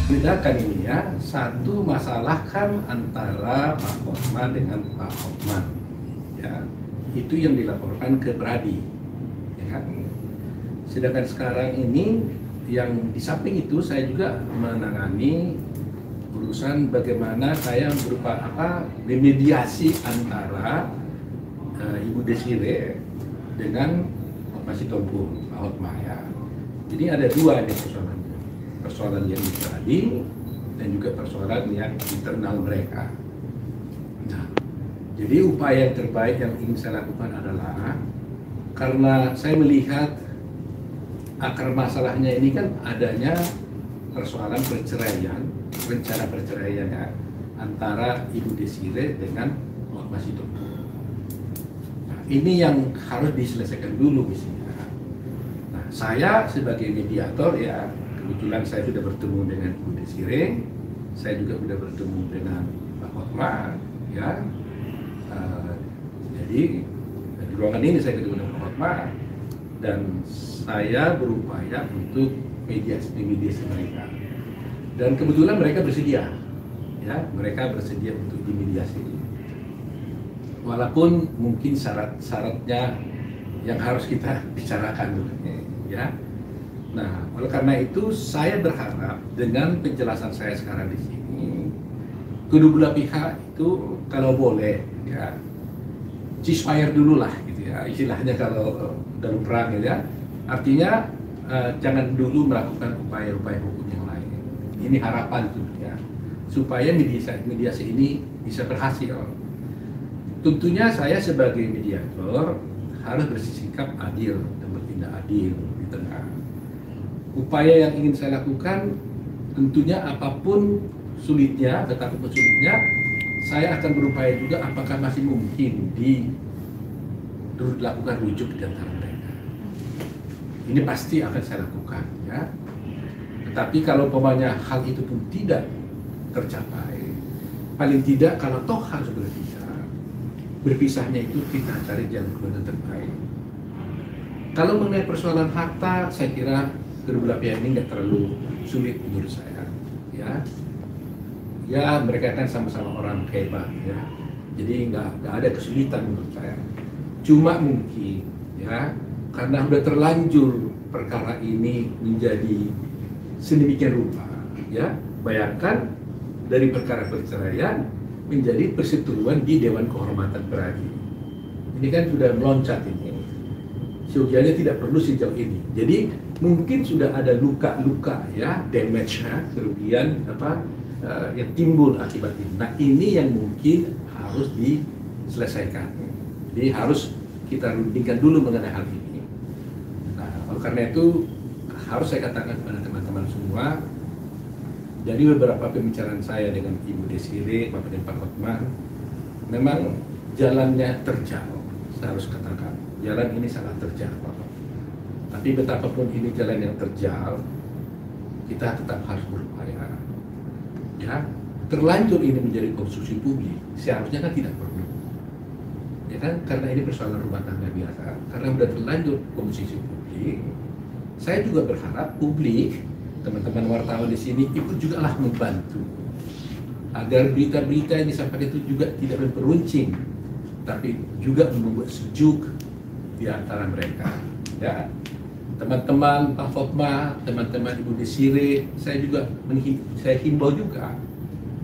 bedakan ini ya, satu masalah kan antara Pak Hotma dengan Pak Hotman, ya itu yang dilaporkan ke Pradi, ya kan. Sedangkan sekarang ini yang di samping itu saya juga menangani urusan bagaimana saya berupa memediasi antara Ibu Desire dengan Pak Sitompul, Pak Hotma ya. Jadi ada dua nih persoalan yang di Pradi dan juga persoalan yang internal mereka. Nah, jadi upaya yang terbaik yang ingin saya lakukan adalah karena saya melihat akar masalahnya ini kan adanya persoalan perceraian, rencana perceraian ya, antara Ibu Desire dengan Pak Sitompul. Nah, ini yang harus diselesaikan dulu misalnya. Nah, saya sebagai mediator ya, kebetulan saya sudah bertemu dengan Ibu Desire, saya juga sudah bertemu dengan Pak Hotma, ya. Jadi di ruangan ini saya ketemu dengan Pak Hotma dan saya berupaya untuk mediasi mereka. Dan kebetulan mereka bersedia, ya, mereka bersedia untuk dimediasi. Walaupun mungkin syarat-syaratnya yang harus kita bicarakan dulu, ya. Nah, oleh karena itu saya berharap dengan penjelasan saya sekarang di sini, kedua belah pihak itu kalau boleh ya ceasefire dulu lah gitu ya, istilahnya kalau dalam perang ya. Artinya jangan dulu melakukan upaya-upaya hukum yang lain. Ini harapan tuh ya, supaya mediasi ini bisa berhasil. Tentunya saya sebagai mediator harus bersikap adil dan bertindak adil di tengah. Upaya yang ingin saya lakukan tentunya apapun sulitnya, betapapun sulitnya, saya akan berupaya juga apakah masih mungkin dilakukan rujuk di antara mereka. Ini pasti akan saya lakukan ya. Tetapi kalau umpamanya hal itu pun tidak tercapai, paling tidak kalau toh harus berpisahnya itu kita cari jalan keluar terbaik. Kalau mengenai persoalan harta, saya kira kedua belah pihak ini nggak terlalu sulit menurut saya, ya. Ya mereka kan sama-sama orang hebat, ya. Jadi nggak ada kesulitan menurut saya. Cuma mungkin, ya, karena udah terlanjur perkara ini menjadi sedemikian rupa, ya. Bayangkan dari perkara perceraian menjadi perseteruan di Dewan Kehormatan Pradi. Ini kan sudah meloncat ini. Seyogianya tidak perlu sejauh ini. Jadi mungkin sudah ada luka-luka ya, damage ya, kerugian yang timbul akibat ini. Nah ini yang mungkin harus diselesaikan. Jadi harus kita rundingkan dulu mengenai hal ini. Nah oleh karena itu harus saya katakan kepada teman-teman semua, dari beberapa pembicaraan saya dengan Ibu Desire, Bapak dan Pak Hotman, memang jalannya terjal. Saya harus katakan, jalan ini sangat terjal. Tapi betapapun ini jalan yang terjal, kita tetap harus berupaya. Ya, terlanjur ini menjadi konsumsi publik, seharusnya kan tidak perlu. Ya kan, karena ini persoalan rumah tangga biasa. Karena sudah terlanjur konsumsi publik, saya juga berharap publik, teman-teman wartawan di sini ikut juga lah membantu agar berita-berita yang disampaikan itu juga tidak memperuncing, tapi juga membuat sejuk di antara mereka. Ya, teman-teman Pak Hotma, teman-teman Ibu Desire, saya himbau juga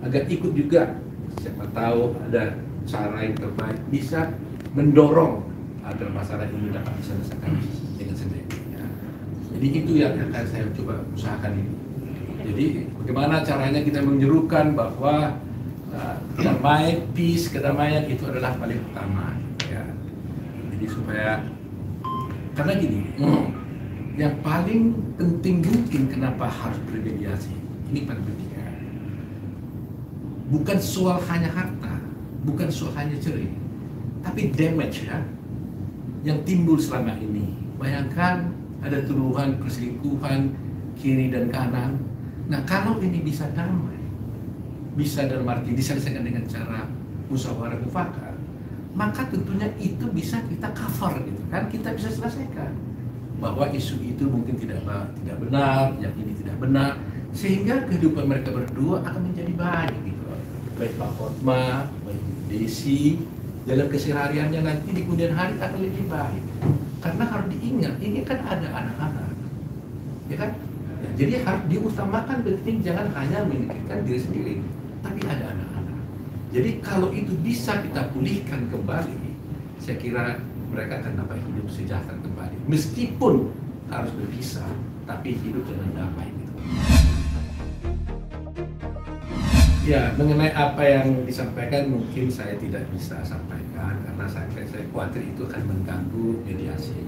agar ikut juga. Siapa tahu ada cara yang terbaik bisa mendorong agar masalah ini dapat diselesaikan dengan sendirinya. Jadi itu yang akan saya coba usahakan ini. Jadi bagaimana caranya kita menyerukan bahwa damai, peace, kedamaian itu adalah paling utama. Ya. Jadi supaya, karena gini, yang paling penting mungkin kenapa harus bermediasi, ini paling penting ya. Bukan soal hanya harta, bukan soal hanya cerai, tapi damage ya, yang timbul selama ini. Bayangkan ada tuduhan perselingkuhan kiri dan kanan. Nah kalau ini bisa damai, bisa dalam arti diselesaikan dengan cara musyawarah mufakat, maka tentunya itu bisa kita cover gitu kan, kita bisa selesaikan bahwa isu itu mungkin tidak benar, yang ini tidak benar. sehingga kehidupan mereka berdua akan menjadi baik gitu loh. Baik Pak Hotma, baik Desi, dalam kesehariannya nanti di kemudian hari akan lebih baik. Karena harus diingat, ini kan ada anak-anak, ya kan? Ya, jadi harus diutamakan penting, jangan hanya memikirkan diri sendiri, tapi ada anak-anak. Jadi kalau itu bisa kita pulihkan kembali, saya kira mereka akan dapat hidup sejahtera kembali. Meskipun harus berpisah, tapi hidup dengan damai. Gitu. Ya, mengenai apa yang disampaikan mungkin saya tidak bisa sampaikan karena saya khawatir itu akan mengganggu mediasi.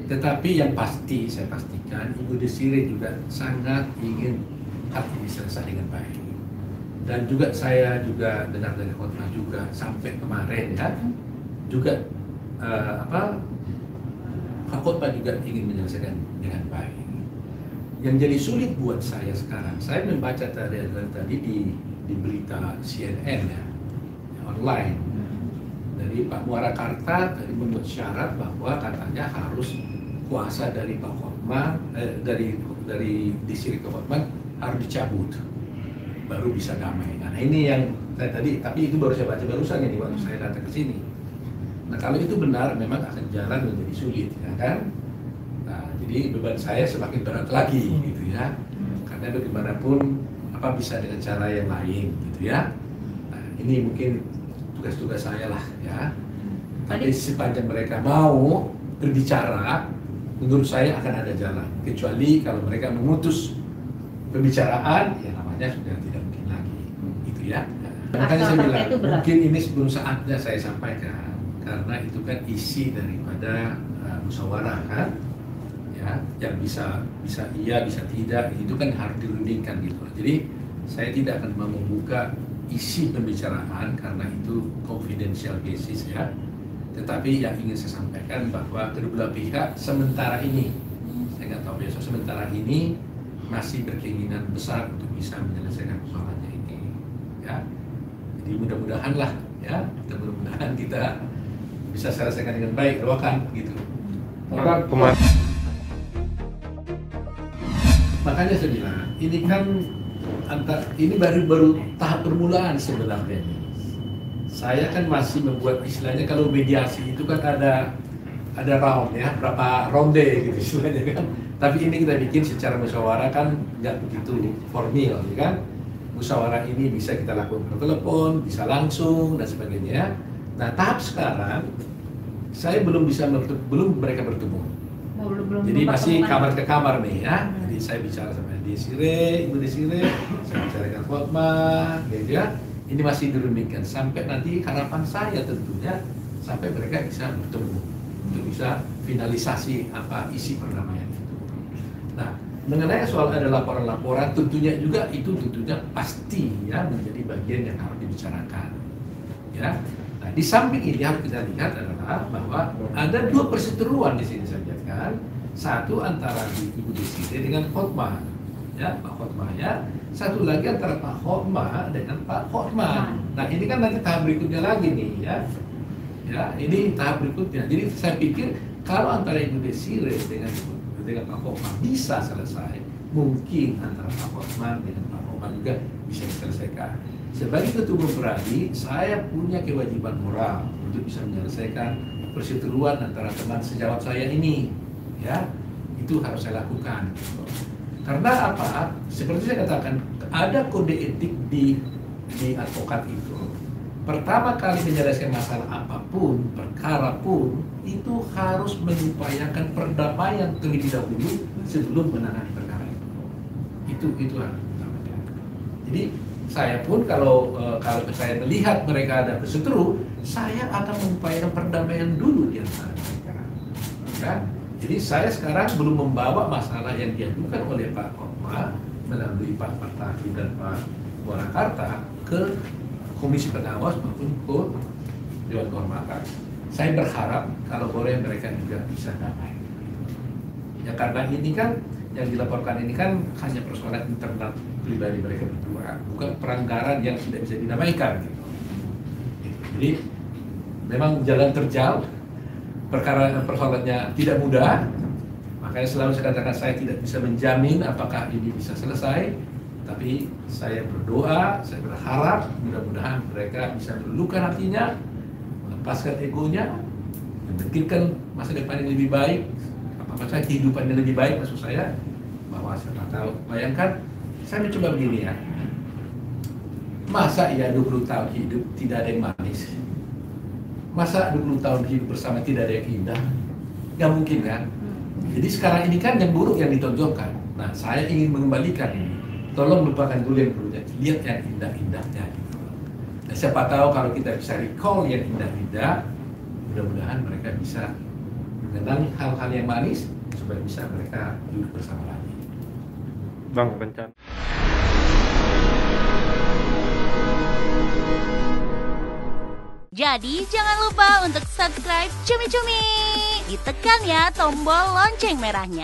Tetapi yang pasti saya pastikan Ibu Desiree juga sangat ingin hal ini selesai dengan baik. Dan juga saya juga dengar dari Hotma juga sampai kemarin kan juga Pak Hotma juga ingin menyelesaikan dengan baik. Yang jadi sulit buat saya sekarang, saya membaca tadi di berita CNN ya, online dari Pak Muarakarta tadi membuat syarat bahwa katanya harus kuasa dari Pak Hotma dari Desiree ke Hotma harus dicabut baru bisa damai. Nah ini yang saya tadi, tapi itu baru saya baca barusan ini waktu saya datang ke sini. Nah kalau itu benar memang akan jalan menjadi sulit ya kan. Nah jadi beban saya semakin berat lagi gitu ya, karena bagaimanapun apa bisa dengan cara yang lain gitu ya. Nah, ini mungkin tugas-tugas saya lah ya. Tapi sepanjang mereka mau berbicara, menurut saya akan ada jalan. Kecuali kalau mereka memutus pembicaraan, ya namanya sudah tidak mungkin lagi, gitu ya. Makanya saya bilang mungkin ini sebelum saatnya saya sampaikan, karena itu kan isi daripada musyawarah kan. Ya, yang bisa iya, bisa tidak, itu kan harus dirundingkan gitu. Jadi saya tidak akan mau membuka isi pembicaraan karena itu confidential basis ya. Tetapi yang ingin saya sampaikan bahwa kedua belah pihak sementara ini, saya nggak tahu besok, sementara ini masih berkeinginan besar untuk bisa menyelesaikan persoalannya ini. Ya, jadi mudah-mudahan lah ya, mudah-mudahan kita bisa selesaikan dengan baik, doakan gitu. Makanya saya bilang, ini kan ini baru tahap permulaan sebenarnya. Saya kan masih membuat istilahnya kalau mediasi itu kan ada round ya, berapa ronde gitu istilahnya kan. Tapi ini kita bikin secara musyawarah kan nggak begitu formal ya kan. Musyawarah ini bisa kita lakukan per telepon, bisa langsung dan sebagainya. Nah tahap sekarang saya belum mereka bertemu. Jadi masih kamar ke kamar nih ya. Jadi saya bicara sama Desiree, Ibu Desiree, saya bicara dengan Hotma, gitu ya. Ini masih dirundingkan sampai nanti harapan saya tentunya sampai mereka bisa bertemu untuk bisa finalisasi apa isi perdamaian itu. Nah, mengenai soal ada laporan-laporan, tentunya juga itu tentunya pasti ya menjadi bagian yang harus dibicarakan. Ya. Nah, di samping ini harus kita lihat adalah bahwa ada dua perseteruan di sini saja kan. Satu antara Ibu Desiree dengan Hotma, ya Pak Hotma ya. Satu lagi antara Pak Hotma dengan Pak Hotma. Nah ini kan nanti tahap berikutnya lagi nih ya. Ya ini tahap berikutnya. Jadi saya pikir kalau antara Ibu Desiree dengan Pak Hotma bisa selesai, mungkin antara Pak Hotma dengan Pak Hotma juga bisa diselesaikan. Sebagai ketua Berani, saya punya kewajiban moral untuk bisa menyelesaikan perseteruan antara teman sejawat saya ini, ya itu harus saya lakukan. Karena apa? Seperti saya katakan, ada kode etik di advokat itu. Pertama kali menyelesaikan masalah apapun, perkara pun, itu harus mengupayakan perdamaian terlebih dahulu sebelum menangani perkara itu. Itu harus utamanya. Jadi saya pun kalau saya melihat mereka ada berseteru, saya akan mengupayakan perdamaian dulu di antara mereka. Ya? Jadi saya sekarang belum membawa masalah yang diajukan oleh Pak Hotma melalui Pak Fataki dan Pak Muarakarta ke Komisi Pengawas maupun ke Dewan Kehormatan. Saya berharap kalau boleh mereka juga bisa damai. Ya karena ini kan yang dilaporkan ini kan hanya persoalan internal pribadi mereka berdua, bukan pelanggaran yang tidak bisa dinamaikan. Gitu. Jadi memang jalan terjal, persoalannya tidak mudah, makanya selalu saya katakan saya tidak bisa menjamin apakah ini bisa selesai, Tapi saya berdoa, saya berharap mudah-mudahan mereka bisa meluluhkan hatinya, melepaskan egonya, memikirkan masa depan yang lebih baik, apa saja kehidupan yang lebih baik maksud saya. Bahwa saya tahu, bayangkan, saya mencoba begini ya, masa ya 20 tahun hidup tidak ada yang manis? Masa 20 tahun hidup bersama tidak ada yang indah? Nggak mungkin kan? Jadi sekarang ini kan yang buruk yang ditonjolkan. Nah, saya ingin mengembalikan ini. Tolong lupakan dulu yang buruknya, lihat yang indah-indahnya. Nah, siapa tahu kalau kita bisa recall yang indah-indah, mudah-mudahan mereka bisa mengenali hal-hal yang manis supaya bisa mereka duduk bersama lagi. Bang, rencana. Jadi jangan lupa untuk subscribe Cumi Cumi. Ditekan ya tombol lonceng merahnya.